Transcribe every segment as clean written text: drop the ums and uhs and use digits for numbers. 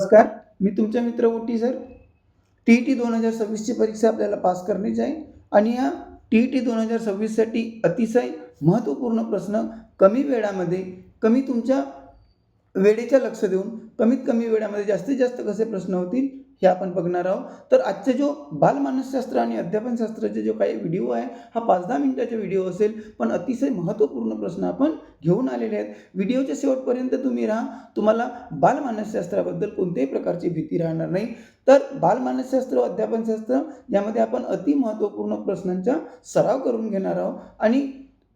नमस्कार, मी तुमचा मित्र ओटी सर. TET 2026ची परीक्षा आपल्याला पास करण्याची आहे आणि या TET 2026साठी अतिशय महत्त्वपूर्ण प्रश्न कमी वेळामध्ये, कमी तुमच्या वेळेचं लक्ष देऊन कमीत कमी वेळामध्ये जास्तीत जास्त कसे प्रश्न होतील हे आपण बघणार आहोत. तर आजचा जो बालमानसशास्त्र आणि अध्यापनशास्त्राचे जो काही व्हिडिओ आहे हा 5-10 मिनिटाचा व्हिडिओ असेल, पण अतिशय महत्त्वपूर्ण प्रश्न आपण घेऊन आलेले आहेत. व्हिडिओच्या शेवटपर्यंत तुम्ही राहा. तुम्हाला बालमानसशास्त्राबद्दल कोणत्याही प्रकारची भीती राहणार नाही. तर बालमानसशास्त्र व अध्यापनशास्त्र यामध्ये आपण अति महत्त्वपूर्ण प्रश्नांचा सराव करून घेणार आहोत. आणि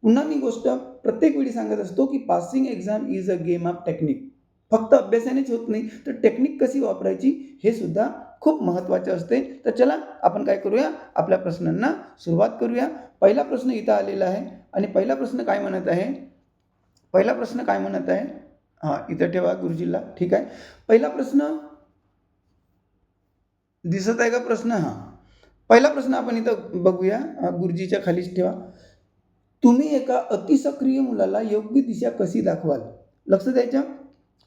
पुन्हा मी गोष्ट प्रत्येक वेळी सांगत असतो की passing exam is a game of technique. फक्त अभ्यासानेच होत नाही, तर टेक्निक कशी वापरायची हे सुद्धा खूप महत्त्वाचे असते. तर चला आपण काय करूया, आपल्या प्रश्नांना सुरुवात करूया. पहिला प्रश्न इथं आलेला आहे आणि पहिला प्रश्न काय म्हणत आहे, इथं ठेवा गुरुजीला. ठीक आहे, पहिला प्रश्न दिसत आहे का प्रश्न? पहिला प्रश्न आपण इथं बघूया, गुरुजीच्या खालीच ठेवा. तुम्ही एका अतिसक्रिय मुलाला योग्य दिशा कशी दाखवाल? लक्ष द्यायचं.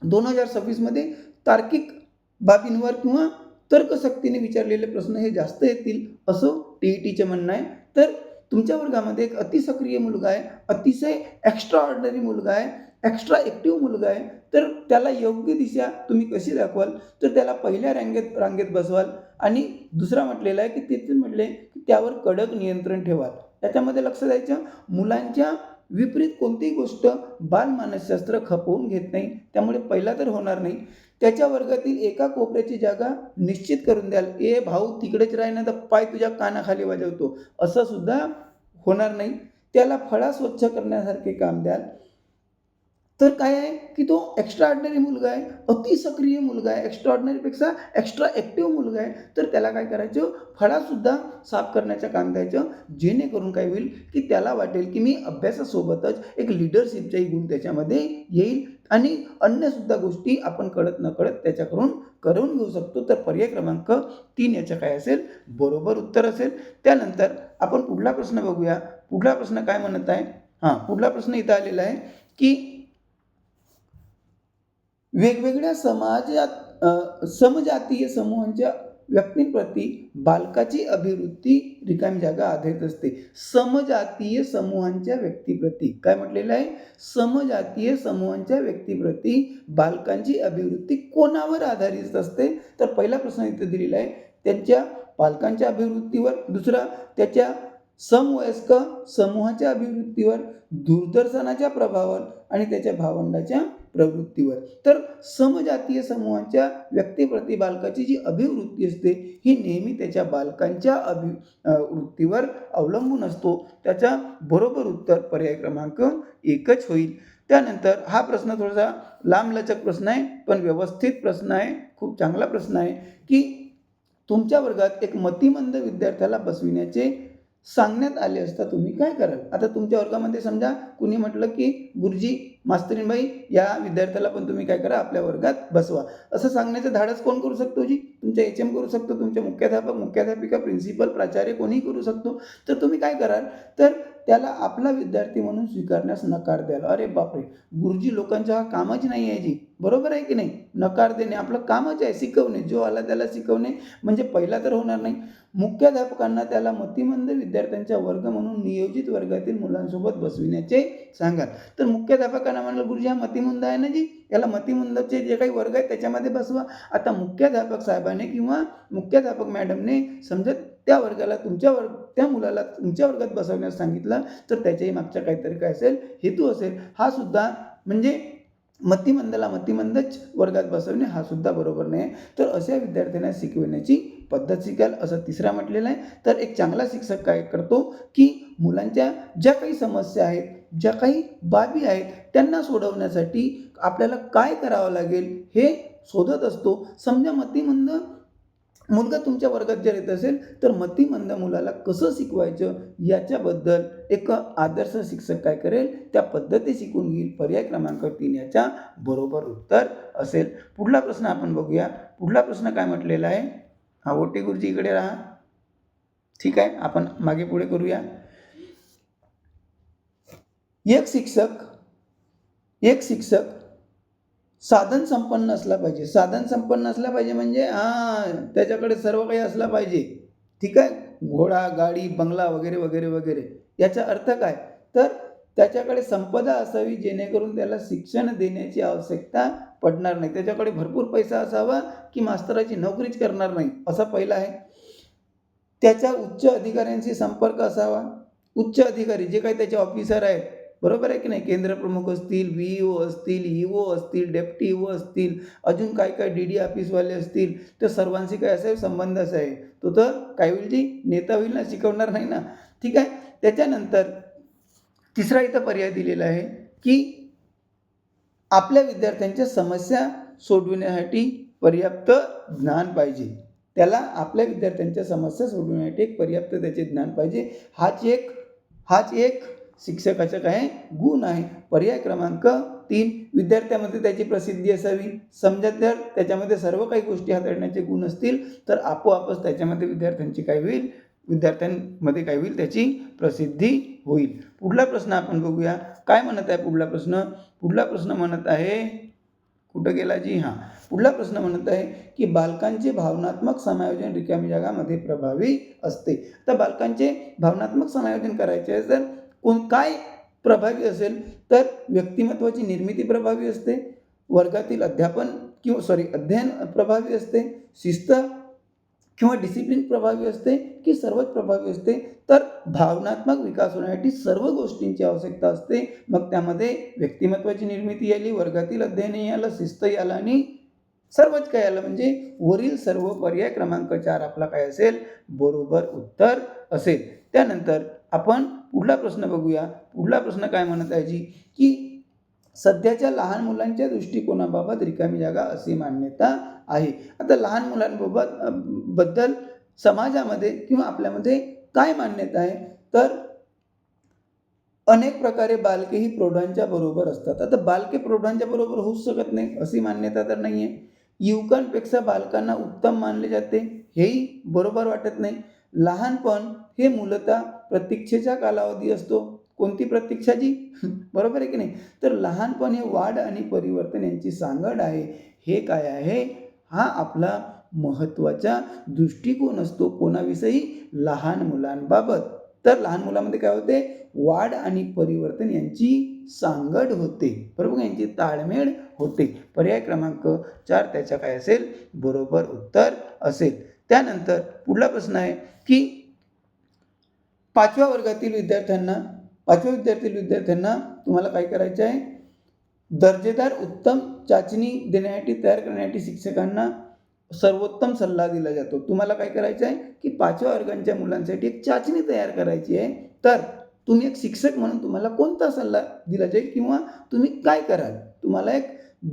2026मध्ये तार्किक बाबींवर किंवा तर्कशक्तीने विचारलेले प्रश्न हे जास्त येतील असं TETचं म्हणणं आहे. तर तुमच्या वर्गामध्ये एक अतिसक्रिय मुलगा आहे, अतिशय एक्स्ट्रा ऑर्डिनरी मुलगा आहे, एक्स्ट्रा ॲक्टिव्ह मुलगा आहे. तर त्याला योग्य दिशा तुम्ही कशी दाखवाल? तर त्याला पहिल्या रांगेत बसवाल आणि दुसरा म्हटलेला आहे की तिथे म्हटले की त्यावर कडक नियंत्रण ठेवाल. त्याच्यामध्ये लक्ष द्यायचं, मुलांच्या विपरीत कोणतीही गोष्ट बालमानसशास्त्र खपवून घेत नाही, त्यामुळे पहिला तर होणार नाही. त्याच्या वर्गातील एका कोपऱ्याची जागा निश्चित करून द्याल. ए भाऊ तिकडेच राही ना, तर पाय तुझ्या कानाखाली वाजवतो, असं सुद्धा होणार नाही. त्याला फळा स्वच्छ करण्यासारखे काम द्याल. तर काय आहे की तो एक्स्ट्रा ऑर्डिनरी मुलगा आहे, अति सक्रिय मुलगा आहे, एक्स्ट्रा ऑर्डिनरीपेक्षा एक्स्ट्रा ॲक्टिव्ह मुलगा आहे. तर त्याला काय करायचं, फळासुद्धा साफ करण्याचं काम द्यायचं, जेणेकरून काय होईल की त्याला वाटेल की मी अभ्यासासोबतच एक लिडरशिपचाही गुण त्याच्यामध्ये येईल आणि अन्यसुद्धा गोष्टी आपण कळत नकळत त्याच्याकडून करून घेऊ शकतो. तर पर्याय क्रमांक 3 याचं काय असेल, बरोबर उत्तर असेल. त्यानंतर आपण पुढला प्रश्न बघूया. पुढला प्रश्न काय म्हणत आहे, पुढला प्रश्न इथं आलेला आहे की वेगवेगळ्या समजातीय समूहांच्या व्यक्तींप्रती बालकाची अभिवृत्ती रिकामी जागा आधारित असते. समजातीय समूहांच्या व्यक्तीप्रती काय म्हटलेलं आहे, समजातीय समूहांच्या व्यक्तीप्रती बालकांची अभिवृत्ती कोणावर आधारित असते? तर पहिला प्रश्न इथे दिलेला आहे त्यांच्या पालकांच्या अभिवृत्तीवर, दुसरा त्याच्या समवयस्क समूहाच्या अभिवृत्तीवर, दूरदर्शनाच्या प्रभावावर आणि त्याच्या भावंडाच्या प्रवृत्तीवर. तर समजातीय समूहांच्या व्यक्तीप्रती बालकाची जी अभिवृत्ती असते ही नेहमी त्याच्या बालकांच्या वृत्तीवर अवलंबून असतो. त्याचा बरोबर उत्तर पर्याय क्रमांक 1च होईल. त्यानंतर हा प्रश्न थोडासा लांबलचक प्रश्न आहे, पण व्यवस्थित प्रश्न आहे, खूप चांगला प्रश्न आहे की तुमच्या वर्गात एक मतिमंद विद्यार्थ्याला बसविण्याचे सांगण्यात आले असता तुम्ही काय कराल? आता तुमच्या वर्गामध्ये समजा कुणी म्हटलं की गुरुजी, मास्तरीनबाई, या विद्यार्थ्याला पण तुम्ही काय करा, आपल्या वर्गात बसवा, असं सांगण्याचं धाडस कोण करू शकतो जी? तुमच्या HM करू शकतो, तुमचे मुख्याध्यापक, मुख्याध्यापिका, प्रिन्सिपल, प्राचार्य कोणीही करू शकतो. तर तुम्ही काय कराल, तर त्याला आपला विद्यार्थी म्हणून स्वीकारण्यास नकार द्याल. अरे बापरे, गुरुजी लोकांचा हा कामच नाही आहे जी, बरोबर आहे की नाही? नकार देणे आपलं कामच आहे, शिकवणे, जो आला त्याला शिकवणे, म्हणजे पहिला तर होणार नाही. मुख्याध्यापकांना त्याला मतिमंद विद्यार्थ्यांच्या वर्ग म्हणून नियोजित वर्गातील मुलांसोबत बसविण्याचे सांगाल. तर मुख्याध्यापकांना म्हणाल गुरुजी हा मतिमंद आहे ना जी, याला मतिमंदचे जे काही वर्ग आहेत त्याच्यामध्ये बसवा. आता मुख्याध्यापक साहेबाने किंवा मुख्याध्यापक मॅडमने समजत त्या वर्गाला त्या मुलाला तुमच्या वर्गात बसवण्यास सांगितलं, तर त्याच्याही मागच्या काहीतरी काय असेल, हेतू असेल. हा सुद्धा म्हणजे मतिमंदला मतिमंदच वर्गात बसवणे हा सुद्धा बरोबर नाही. तर अशा विद्यार्थ्यांना शिकवण्याची पद्धत शिकाल असं तिसरा म्हटलेलं आहे. तर एक चांगला शिक्षक काय करतो की मुलांच्या ज्या काही समस्या आहेत, ज्या काही बाबी आहेत त्यांना सोडवण्यासाठी आपल्याला काय करावं लागेल हे शोधत असतो. समजा मतिमंद मुलगा तुमच्या वर्गात जर येत असेल तर मतिमंद मुलाला कसं शिकवायचं याच्याबद्दल एक आदर्श शिक्षक काय करेल, त्या पद्धती शिकून घेईल. पर्याय क्रमांक 3 याचा बरोबर उत्तर असेल. पुढला प्रश्न आपण बघूया. पुढला प्रश्न काय म्हटलेला आहे, ओटी गुरुजी इकडे राहा. ठीक आहे, आपण मागे पुढे करूया. एक शिक्षक साधन संपन्न असला पाहिजे. साधन संपन्न असला पाहिजे म्हणजे त्याच्याकडे सर्व काही असला पाहिजे. ठीक आहे. घोडा, गाडी, बंगला वगैरे वगैरे वगैरे. याचा अर्थ काय? तर त्याच्याकडे संपदा असावी जेणेकरून त्याला शिक्षण देण्याची आवश्यकता पडणार नाही. त्याच्याकडे भरपूर पैसा असावा की मास्तराची नोकरीच करणार नाही, असा पहिला आहे. त्याच्या उच्च अधिकाऱ्यांशी संपर्क असावा. उच्च अधिकारी जे काही त्याचे ऑफिसर आहेत, बरोबर आहे की नाही, केंद्र प्रमुख असतील, VEO असतील, EO असतील, डेप्टी EO असतील, अजून काय काय DD ऑफिसवाले असतील, त्या सर्वांशी काय असावे संबंध असावे. तो तर काय होईल जी नेता होईल ना, शिकवणार नाही ना. ठीक आहे. त्याच्यानंतर तिसरा इथं पर्याय दिलेला आहे की आपल्या विद्यार्थ्यांच्या समस्या सोडविण्यासाठी पर्याप्त ज्ञान पाहिजे. त्याला आपल्या विद्यार्थ्यांच्या समस्या सोडविण्यासाठी एक पर्याप्त त्याचे ज्ञान पाहिजे. हाच एक शिक्षकाचा काय गुण आहे. पर्याय क्रमांक 3, विद्यार्थ्यामध्ये त्याची प्रसिद्धी असावी. समजा जर त्याच्यामध्ये सर्व काही गोष्टी हाताळण्याचे गुण असतील तर आपोआपच त्याच्यामध्ये विद्यार्थ्यांमध्ये काय होईल, त्याची प्रसिद्धी होईल. पुढला प्रश्न आपण बघूया. काय म्हणत आहे पुढला प्रश्न? पुढला प्रश्न म्हणत आहे, कुठं गेला जी? पुढला प्रश्न म्हणत आहे की बालकांचे भावनात्मक समायोजन रिकामी जागामध्ये प्रभावी असते. तर बालकांचे भावनात्मक समायोजन करायचे आहे तर काय प्रभावी असेल? तर व्यक्तिमत्वाची निर्मिती प्रभावी असते, वर्गातील अध्ययन प्रभावी असते, शिस्त किंवा डिसिप्लिन प्रभावी असते की सर्वच प्रभावी असते? तर भावनात्मक विकास होण्यासाठी सर्व गोष्टींची आवश्यकता असते. मग त्यामध्ये व्यक्तिमत्वाची निर्मिती आली, वर्गातील अध्ययनही आलं, शिस्तही आलं आणि सर्वच काय आलं, म्हणजे वरील सर्व पर्याय क्रमांक 4 आपला काय असेल, बरोबर उत्तर असेल. त्यानंतर आपण पुढला प्रश्न बघूया. पुढला प्रश्न काय म्हणत आहे जी की सध्याच्या लहान मुलांच्या दृष्टिकोनाबाबत रिकामी जागा अशी मान्यता आहे. आता लहान मुलांबद्दल समाजामध्ये किंवा आपल्यामध्ये काय मान्यता आहे? तर अनेक प्रकारे बालके ही प्रौढांच्या बरोबर असतात. आता बालके प्रौढांच्या बरोबर होऊच शकत नाही अशी मान्यता तर नाही आहे. युवकांपेक्षा बालकांना उत्तम मानले जाते, हेही बरोबर वाटत नाही. लहानपण हे मूलतः प्रतीक्षेचा कालावधी असतो. कोणती प्रतीक्षा जी? बरोबर आहे की नाही? तर लहानपण हे वाढ आणि परिवर्तन यांची सांगड आहे. हे काय आहे? हा आपला महत्त्वाचा दृष्टिकोन असतो. कोणाविषयी? लहान मुलांबाबत. तर लहान मुलामध्ये काय होते? वाढ आणि परिवर्तन यांची सांगड होते, बरोबर, यांची ताळमेळ होते. पर्याय क्रमांक 4 त्याचा काय असेल, बरोबर उत्तर असेल. त्यानंतर पुढला प्रश्न आहे की 5व्या वर्गातील विद्यार्थ्यांना तुम्हाला काय करायचं आहे? दर्जेदार उत्तम चाचणी देण्यासाठी, तयार करण्यासाठी शिक्षकांना सर्वोत्तम सल्ला दिला जातो. तुम्हाला काय करायचं आहे की 5व्या वर्गाच्या मुलांसाठी एक चाचणी तयार करायची आहे. तर तुम्ही एक शिक्षक म्हणून तुम्हाला कोणता सल्ला दिला जाईल किंवा तुम्ही काय कराल? तुम्हाला एक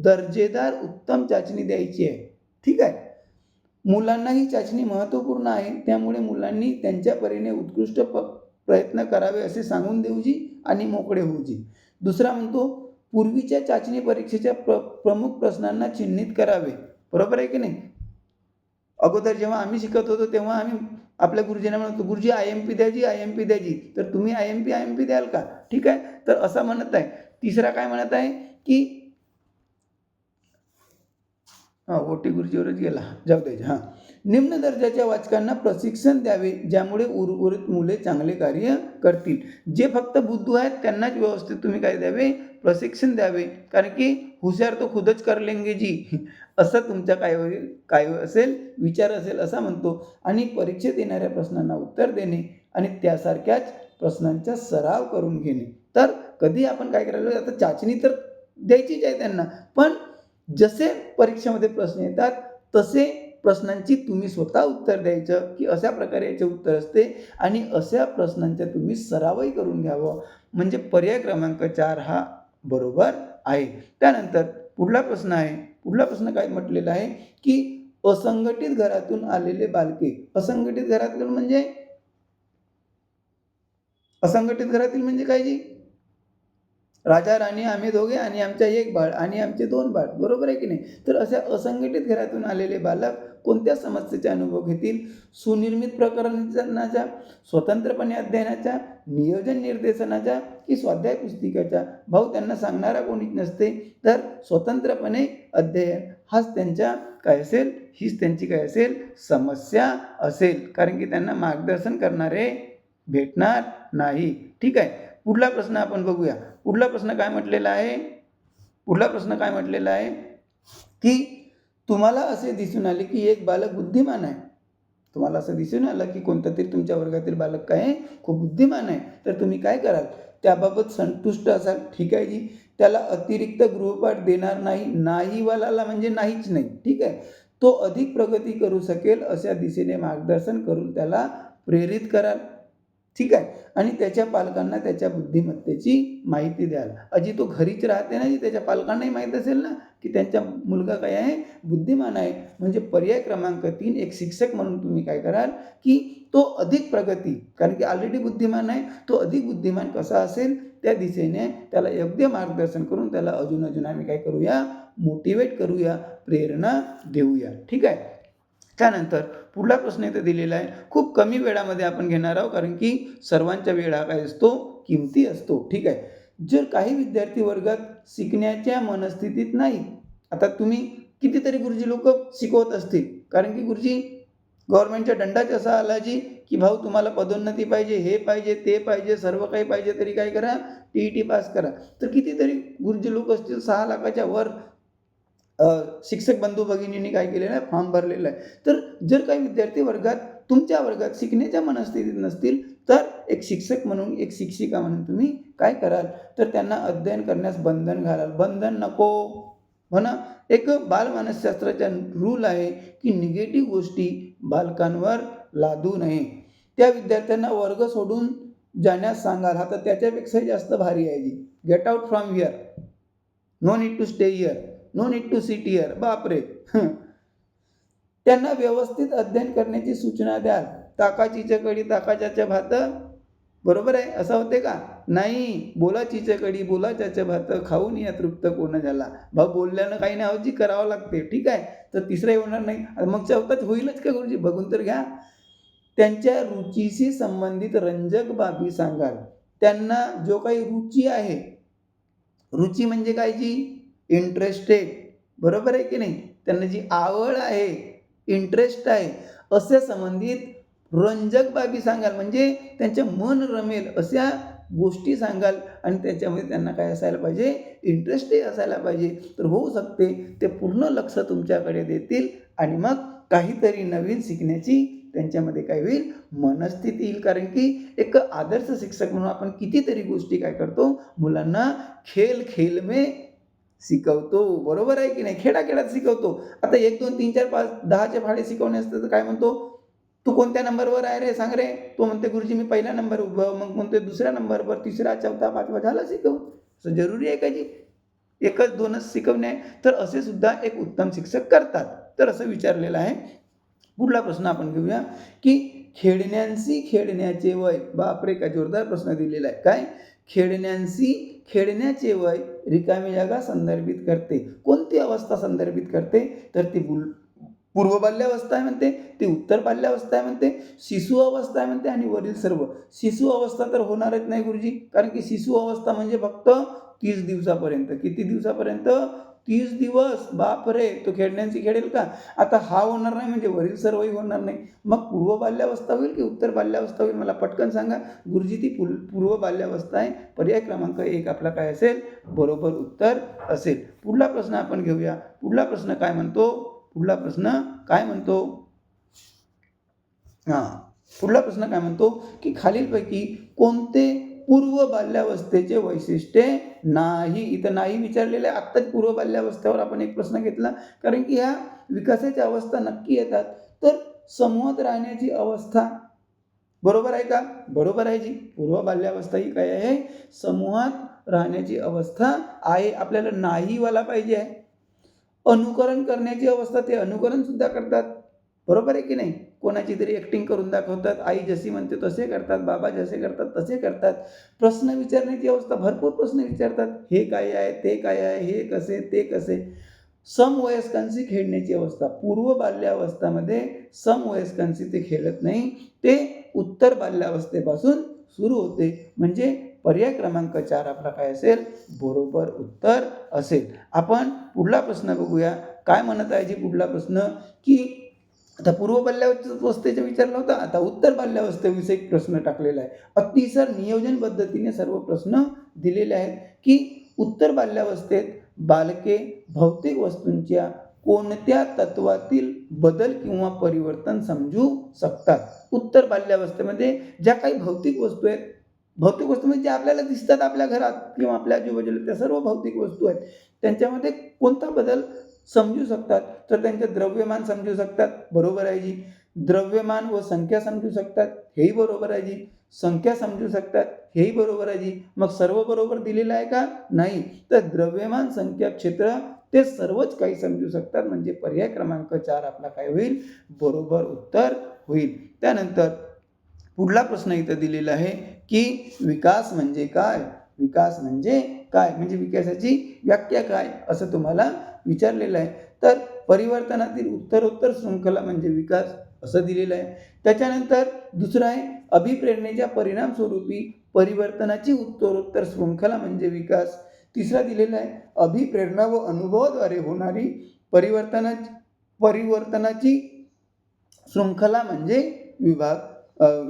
दर्जेदार उत्तम चाचणी द्यायची आहे. ठीक आहे. मुलांना ही चाचणी महत्त्वपूर्ण आहे, त्यामुळे मुलांनी त्यांच्या परीने उत्कृष्ट प्रयत्न करावे असे सांगून देऊजी आणि मोकळे होऊजी. दुसरा म्हणतो पूर्वीच्या चाचणी परीक्षेच्या प्रमुख प्रश्नांना चिन्हित करावे. बरोबर आहे की नाही? अगोदर जेव्हा आम्ही शिकत होतो तेव्हा आम्ही आपल्या गुरुजींना म्हणतो, गुरुजी IMP द्या जी. तर तुम्ही IMP द्याल का? ठीक आहे. तर असं म्हणत आहे. तिसरा काय म्हणत आहे की ओटी गुरुजीवरच गेला, जाऊ द्यायचे. निम्न दर्जाच्या वाचकांना प्रशिक्षण द्यावे, ज्यामुळे उर्वरित मुले चांगले कार्य करतील. जे फक्त बुद्धू आहेत त्यांनाच व्यवस्थित तुम्ही काय द्यावे? प्रशिक्षण द्यावे. कारण की हुशार तो खुदच कर लेंगे जी, असं तुमचा काय असेल, विचार असेल असा म्हणतो. आणि परीक्षेत येणाऱ्या प्रश्नांना उत्तर देणे आणि त्यासारख्याच प्रश्नांचा सराव करून घेणे. तर कधी आपण काय करायला, आता चाचणी तर द्यायचीच आहे त्यांना, पण जसे परीक्षेमध्ये प्रश्न येतात तसे प्रश्नांची तुम्ही स्वतः उत्तर द्यायचं की अशा प्रकारे याचे उत्तर असते आणि अशा प्रश्नांचा तुम्ही सरावही करून घ्यावं. म्हणजे पर्याय क्रमांक 4 हा बरोबर आहे. त्यानंतर पुढला प्रश्न आहे. पुढला प्रश्न काय म्हटलेला आहे की असंघटित घरातून आलेले बालके. असंघटित घरातील म्हणजे काय जी? राजा राणी आम्ही दोघे आणि आमच्या एक बाळ आणि आमचे 2 बाळ, बरोबर आहे की नाही? तर अशा असंघटित घरातून आलेले बालक कोणत्या समस्येचा अनुभव घेतील? सुनिर्मित प्रकरणाच्या, स्वतंत्रपणे अध्ययनाच्या, नियोजन निर्देशनाच्या की स्वाध्याय पुस्तिकेच्या? भाऊ त्यांना सांगणारा कोणीच नसते, तर स्वतंत्रपणे अध्ययन हाच त्यांच्या काय असेल, हीच त्यांची काय असेल, समस्या असेल. कारण की त्यांना मार्गदर्शन करणारे भेटणार नाही. ठीक आहे. पुढला प्रश्न आपण बघूया. पुढला प्रश्न काय म्हटलेला आहे? पुढला प्रश्न काय म्हटलेला आहे की तुम्हाला असे दिसून आले की एक बालक बुद्धिमान आहे. तुम्हाला असं दिसून आलं की कोणता तरी तुमच्या वर्गातील बालक काय आहे, खूप बुद्धिमान आहे. तर तुम्ही काय कराल? त्याबाबत संतुष्ट असाल. ठीक आहे जी. त्याला अतिरिक्त गृहपाठ देणार नाही. नाहीवाला म्हणजे नाहीच नाही. ठीक आहे. तो अधिक प्रगती करू शकेल अशा दिशेने मार्गदर्शन करून त्याला प्रेरित कराल. ठीक आहे. आणि त्याच्या पालकांना त्याच्या बुद्धिमत्तेची माहिती द्याल. अजी तो घरीच राहते ना, त्याच्या पालकांनाही माहीत असेल ना की त्यांचा मुलगा काय आहे, बुद्धिमान आहे. म्हणजे पर्याय क्रमांक 3, एक शिक्षक म्हणून तुम्ही काय कराल की तो अधिक प्रगती, कारण की ऑलरेडी बुद्धिमान आहे, तो अधिक बुद्धिमान कसा असेल त्या दिशेने त्याला योग्य मार्गदर्शन करून त्याला अजून आम्ही काय करूया, मोटिवेट करूया, प्रेरणा देऊया. ठीक आहे. त्यानंतर पुढला प्रश्न इथे दिलेला आहे. खूप कमी वेळामध्ये आपण घेणार आहोत, कारण की सर्वांचा वेळ हा काय असतो, किमती असतो. ठीक आहे. जर काही विद्यार्थी वर्गात शिकण्याच्या मनस्थितीत नाही, आता तुम्ही कितीतरी गुरुजी लोक शिकवत असतील, कारण की गुरुजी गव्हर्नमेंटच्या दंडाच असा आला जी की भाऊ तुम्हाला पदोन्नती पाहिजे, हे पाहिजे, ते पाहिजे, सर्व काही पाहिजे, तरी काय करा, TET पास करा. तर कितीतरी गुरुजी लोक असतील 6 लाखाच्या वर शिक्षक बंधू भगिनींनी काय केलेलं आहे, फॉर्म भरलेला आहे. तर जर काही विद्यार्थी वर्गात तुमच्या वर्गात शिकण्याच्या मनस्थितीत नसतील, तर एक शिक्षक म्हणून, एक शिक्षिका म्हणून तुम्ही काय कराल, तर त्यांना अध्ययन करण्यास बंधन घालाल. बंधन नको म्हणा. एक बालमानसशास्त्राचा रूल आहे की निगेटिव्ह गोष्टी बालकांवर लादू नये. त्या विद्यार्थ्यांना वर्ग सोडून जाण्यास सांगाल. हा तर त्याच्यापेक्षाही जास्त भारी आहे जी. Get out from here, no need to stay here, no need to sit here. बापरे. त्यांना व्यवस्थित अध्ययन करण्याची सूचना द्याल. ताकाची चकडी ताकाच्या भात, बरोबर आहे, असं होते का? नाही. बोलाची चकडी बोलाच्या भात, खाऊन या तृप्त कोण झाला. भाऊ बोलल्यानं काही नाही होत जी, करावं लागते. ठीक आहे. तर तिसरंही होणार नाही, मग चौथाच होईलच का गुरुजी? बघून तर घ्या. त्यांच्या रुचीशी संबंधित रंजक बाबी सांगाल. त्यांना जो काही रुची आहे, रुची म्हणजे काय जी, इंटरेस्टेड, बरोबर आहे की नाही, त्यांना जी आवड आहे, इंटरेस्ट आहे, असे संबंधित रंजक बाबी सांगाल. म्हणजे त्यांचं मन रमेल अशा गोष्टी सांगाल आणि त्याच्यामध्ये त्यांना काय असायला पाहिजे, इंटरेस्टही असायला पाहिजे. तर होऊ शकते ते पूर्ण लक्ष तुमच्याकडे देतील आणि मग काहीतरी नवीन शिकण्याची त्यांच्यामध्ये काय होईल, मनस्थिती येईल. कारण की एक आदर्श शिक्षक म्हणून आपण कितीतरी गोष्टी काय करतो, मुलांना खेळ में शिकवतो, बरोबर आहे की नाही, खेळात शिकवतो. आता 1 2 3 4 5 10चे फाडे शिकवणे असते तर काय म्हणतो, तू कोणत्या नंबरवर आहे रे, सांग रे. तो म्हणते गुरुजी मी पहिल्या नंबर उभं, मग म्हणते दुसऱ्या नंबरवर, तिसरा, चौथा, पाचवा, झाला शिकवून. असं जरुरी आहे का जी 1च 2च शिकवणे? तर असे सुद्धा एक उत्तम शिक्षक करतात. तर असं विचारलेलं आहे. पुढला प्रश्न आपण घेऊया की खेळण्याचे वय. बापरे, काय जोरदार प्रश्न दिलेला आहे. काय? खेळण्याचे वय रिकामी जागा संदर्भित करते. कोणती अवस्था संदर्भित करते? तर ती पूर्व बाल्यावस्था आहे म्हणते, ती उत्तर बाल्यावस्था आहे म्हणते, शिशु अवस्था आहे म्हणते आणि वरील सर्व. शिशु अवस्था तर होणारच नाही गुरुजी, कारण की शिशु अवस्था म्हणजे फक्त 30 दिवसापर्यंत. किती दिवसापर्यंत? 30 दिवस. बापरे, तो खेळण्यांशी खेळेल का? आता हा होणार नाही म्हणजे वरील सर्वही होणार नाही. मग पूर्व बाल्यावस्था होईल की उत्तर बाल्यावस्था होईल? मला पटकन सांगा गुरुजी. ती पूर्व बाल्यावस्था आहे. पर्याय क्रमांक 1 आपला काय असेल, बरोबर उत्तर असेल. पुढला प्रश्न आपण घेऊया. पुढला प्रश्न काय म्हणतो? पुढला प्रश्न काय म्हणतो की खालीलपैकी कोणते पूर्व बाल्यावस्थेचे वैशिष्ट्ये नाही. इथं नाही विचारलेलं आहे. आत्ताच पूर्व बाल्यावस्थेवर आपण एक प्रश्न घेतला, कारण की ह्या विकासाच्या अवस्था नक्की येतात. तर समूहात राहण्याची अवस्था, बरोबर आहे का? बरोबर आहे जी. पूर्व बाल्यावस्था ही काय आहे, समूहात राहण्याची अवस्था आहे. आपल्याला नाहीवाला पाहिजे आहे. अनुकरण करण्याची अवस्था, ते अनुकरण सुद्धा करतात, बरोबर आहे की नाही. कोणाची तरी ॲक्टिंग करून दाखवतात, आई जशी म्हणते तसे करतात, बाबा जसे करतात तसे करतात. प्रश्न विचारण्याची अवस्था, भरपूर प्रश्न विचारतात, हे काय आहे, ते काय आहे, हे कसे, ते कसे. समवयस्कांशी खेळण्याची अवस्था, पूर्व बाल्यावस्थामध्ये समवयस्कांशी ते खेळत नाही, ते उत्तर बाल्यावस्थेपासून सुरू होते. म्हणजे पर्याय क्रमांक 4 आपला काय असेल, बरोबर उत्तर असेल. आपण पुढला प्रश्न बघूया. काय म्हणत आहे जी पुढला प्रश्न, की आता पूर्व बाल्यावस्थेचा विचारला होता, आता उत्तर बाल्यावस्थेविषयी प्रश्न टाकलेला आहे. अतिशय नियोजन पद्धतीने सर्व प्रश्न दिलेले आहेत, की उत्तर बाल्यावस्थेत बालके भौतिक वस्तूंच्या कोणत्या तत्वातील बदल किंवा परिवर्तन समजू शकतात. उत्तर बाल्यावस्थेमध्ये ज्या काही भौतिक वस्तू आहेत, भौतिक वस्तू म्हणजे ज्या आपल्याला दिसतात आपल्या घरात किंवा आपल्या आजूबाजूला, त्या सर्व भौतिक वस्तू आहेत, त्यांच्यामध्ये कोणता बदल समजू शकतात, तर त्यांचे द्रव्यमान समजू शकतात, बरोबर आहे जी. द्रव्यमान व संख्या समजू शकतात, हेही बरोबर आहे जी. संख्या समजू शकतात, हेही बरोबर आहे जी. मग सर्व बरोबर दिलेलं आहे का, नाही. तर द्रव्यमान, संख्या, क्षेत्र ते सर्वच काही समजू शकतात. म्हणजे पर्याय क्रमांक 4 आपला काय होईल, बरोबर उत्तर होईल. त्यानंतर पुढला प्रश्न इथं दिलेला आहे, की विकास म्हणजे काय, विकास म्हणजे काय, म्हणजे विकासाची व्याख्या काय, असं तुम्हाला विचारलेलं आहे. तर परिवर्तनातील उत्तरोत्तर शृंखला म्हणजे विकास असं दिलेलं आहे. त्याच्यानंतर दुसरं आहे, अभिप्रेरणेच्या परिणाम स्वरूपी परिवर्तनाची उत्तरोत्तर शृंखला म्हणजे विकास. तिसरा दिलेला आहे, अभिप्रेरणा व अनुभवाद्वारे होणारी परिवर्तनाची शृंखला म्हणजे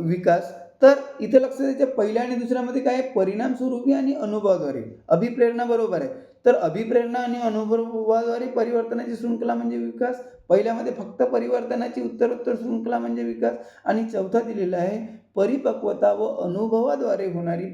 विकास. तर इथे लक्ष द्यायचं, पहिल्या आणि दुसऱ्यामध्ये काय आहे, परिणाम स्वरूपी आणि अनुभवाद्वारे. अभिप्रेरणा बरोबर आहे, तर अभिप्रेरणा आणि अनुभवाद्वारे परिवर्तनाची शृंखला म्हणजे विकास. पहिल्यामध्ये फक्त परिवर्तनाची उत्तरोत्तर शृंखला म्हणजे विकास. आणि चौथा दिलेला आहे, परिपक्वता व अनुभवाद्वारे होणारी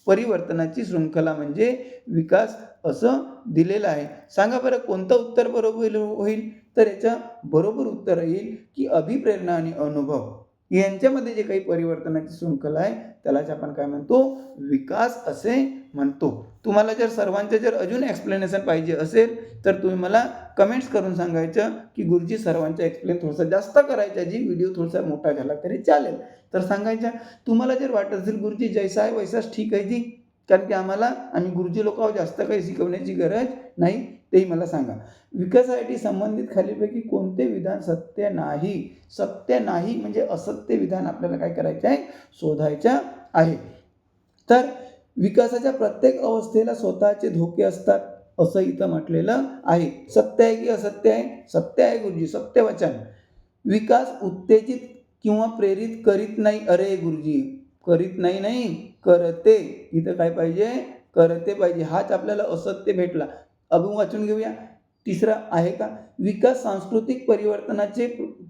परिवर्तनाची शृंखला म्हणजे विकास असं दिलेलं आहे. सांगा बरं कोणतं उत्तर बरोबर होईल, तर याचं बरोबर उत्तर येईल, की अभिप्रेरणा आणि अनुभव यांच्यामध्ये जे काही परिवर्तनाची शृंखला आहे त्यालाच आपण काय म्हणतो, विकास असे म्हणतो. तुम्हाला जर सर्वांचे जर अजून एक्सप्लेनेशन पाहिजे असेल तर तुम्ही मला कमेंट्स करून सांगायचं, की गुरुजी सर्वांचं एक्सप्लेन थोडंसं जास्त करायचं, जी व्हिडिओ थोडासा मोठा झाला तरी चालेल तर सांगायचं. तुम्हाला जर वाटत असेल गुरुजी जैसा आहे वैसाच ठीक आहे जी, कारण की आम्ही गुरुजी लोकांवर जास्त काही शिकवण्याची गरज नाही, तेही मला सांगा. विकासासाठी संबंधित खालीलपैकी कोणते विधान सत्य नाही. सत्य नाही म्हणजे असत्य विधान आपल्याला काय करायचं आहे, शोधायचं आहे. तर विकासाच्या प्रत्येक अवस्थेला स्वतःचे धोके असतात असं इथं म्हटलेलं आहे. सत्य आहे की असत्य आहे, सत्य आहे गुरुजी, सत्य वचन. विकास उत्तेजित किंवा प्रेरित करीत नाही. अरे गुरुजी, करीत नाही करते, इथं काय पाहिजे, करते पाहिजे. हाच आपल्याला असत्य भेटला. अजून वाचून घेऊया. तिसरा आहे का, विकास सांस्कृतिक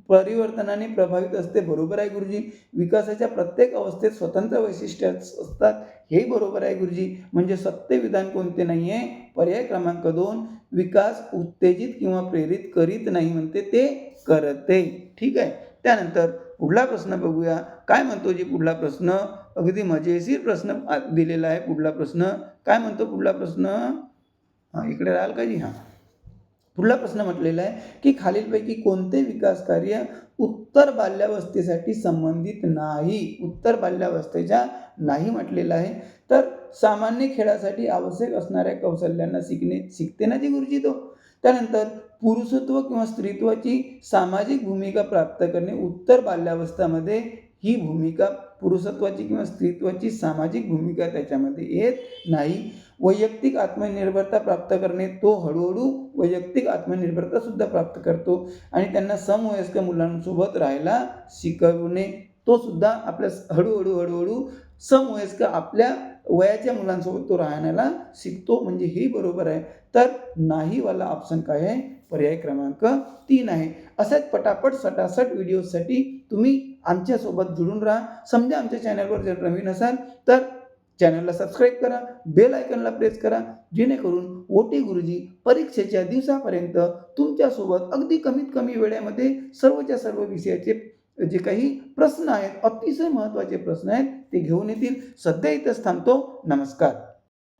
परिवर्तनाने प्रभावित असते. बरोबर आहे गुरुजी. विकासाच्या प्रत्येक अवस्थेत स्वतंत्र वैशिष्ट्ये असतात, हे बरोबर आहे गुरुजी. म्हणजे सत्य विधान कोणते नाही आहे, पर्याय क्रमांक 2, विकास उत्तेजित किंवा प्रेरित करीत नाही म्हणते, ते करते. ठीक आहे. त्यानंतर पुढला प्रश्न बघूया. काय म्हणतो जी पुढला प्रश्न, अगदी मजेशीर प्रश्न दिलेला आहे. पुढला प्रश्न काय म्हणतो, पुढला प्रश्न इकडे राहाल का जी. पुढला प्रश्न म्हटलेला आहे, की खालीलपैकी कोणते विकास कार्य उत्तर बाल्यावस्थेसाठी संबंधित नाही. उत्तर बाल्यावस्थेच्या नाही म्हटलेलं आहे. तर सामान्य खेळासाठी आवश्यक असणाऱ्या कौशल्यांना शिकते ना जी गुरुजी तो. त्यानंतर पुरुषत्व किंवा स्त्रीत्वाची सामाजिक भूमिका प्राप्त करणे. उत्तर बाल्यावस्थेमध्ये ही भूमिका, पुरुषत्वाची किंवा स्त्रीत्वाची सामाजिक भूमिका त्याच्यामध्ये येत नाही. वैयक्तिक आत्मनिर्भरता प्राप्त करणे, तो हळूहळू वैयक्तिक आत्मनिर्भरता सुद्धा प्राप्त करतो. आणि त्यांना समवयस्क मुलांसोबत राहायला शिकवणे, तो सुद्धा आपल्या हळूहळू समवयस्क आपल्या वयाच्या मुलांसोबत तो राहण्याला शिकतो. म्हणजे हे बरोबर आहे. तर नाही वाला ऑप्शन काय आहे, पर्याय क्रमांक 3 आहे. असाच पटापट सटासट व्हिडिओसाठी तुम्ही आमच्यासोबत जुळून राहा. समजा आमच्या चॅनलवर जर नवीन असाल तर चॅनलला सबस्क्राईब करा, बेल आयकॉनला प्रेस करा, जेणेकरून ओटी गुरुजी परीक्षेच्या दिवसापर्यंत तुमच्यासोबत अगदी कमीत कमी वेळेमध्ये सर्वच्या सर्व विषयाचे जे काही प्रश्न आहेत, अतिशय महत्त्वाचे प्रश्न आहेत, ते घेऊन येतील. सध्या इथंच थांबतो. नमस्कार.